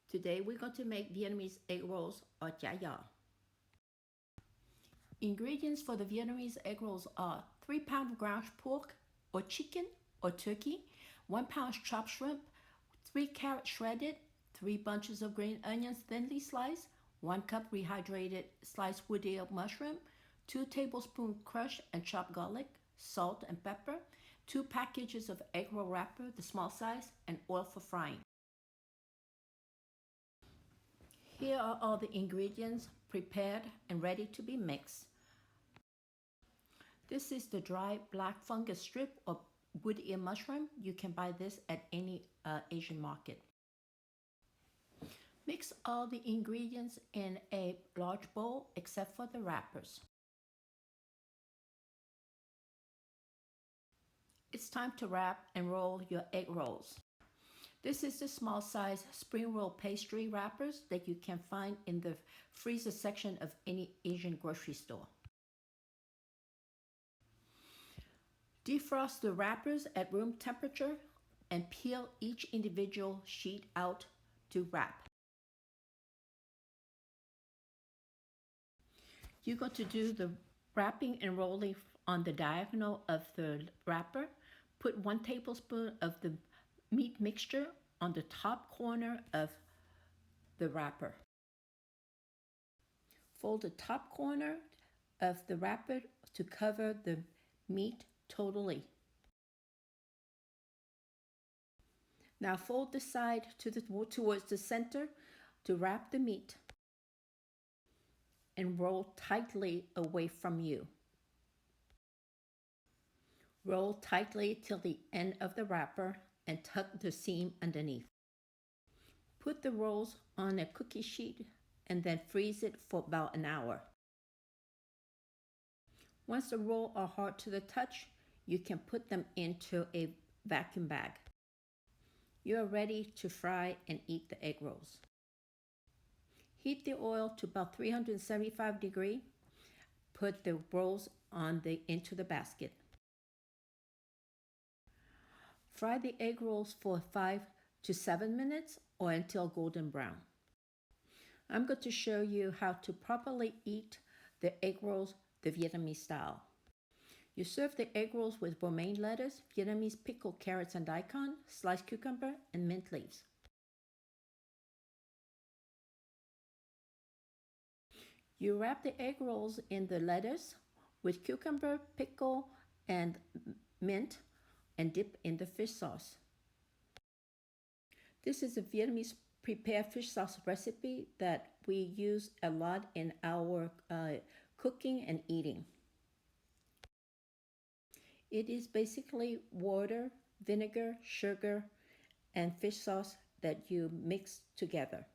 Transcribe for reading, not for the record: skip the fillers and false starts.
Today we're going to make Vietnamese egg rolls or CHİ GIÅ. Ingredients for the Vietnamese egg rolls are 3 pounds of ground pork or chicken or turkey, 1 pound chopped shrimp, 3 carrots shredded, 3 bunches of green onions thinly sliced, 1 cup rehydrated sliced woody mushroom, 2 tablespoons crushed and chopped garlic, salt and pepper, 2 packages of egg roll wrapper, the small size, and oil for frying. Here are all the ingredients prepared and ready to be mixed. This is the dry black fungus strip or wood ear mushroom. You can buy this at any Asian market. Mix all the ingredients in a large bowl except for the wrappers. It's time to wrap and roll your egg rolls. This is the small size spring roll pastry wrappers that you can find in the freezer section of any Asian grocery store. Defrost the wrappers at room temperature and peel each individual sheet out to wrap. You're going to do the wrapping and rolling on the diagonal of the wrapper. Put 1 tablespoon of the meat mixture on the top corner of the wrapper. Fold the top corner of the wrapper to cover the meat totally. Now fold the side towards the center to wrap the meat and roll tightly away from you. Roll tightly till the end of the wrapper and tuck the seam underneath. Put the rolls on a cookie sheet and then freeze it for about an hour. Once the rolls are hard to the touch, you can put them into a vacuum bag. You are ready to fry and eat the egg rolls. Heat the oil to about 375 degrees. Put the rolls into the basket. Fry the egg rolls for 5 to 7 minutes or until golden brown. I'm going to show you how to properly eat the egg rolls the Vietnamese style. You serve the egg rolls with romaine lettuce, Vietnamese pickled carrots and daikon, sliced cucumber, and mint leaves. You wrap the egg rolls in the lettuce with cucumber, pickle, and mint, and dip in the fish sauce. This is a Vietnamese prepared fish sauce recipe that we use a lot in our cooking and eating. It is basically water, vinegar, sugar, and fish sauce that you mix together.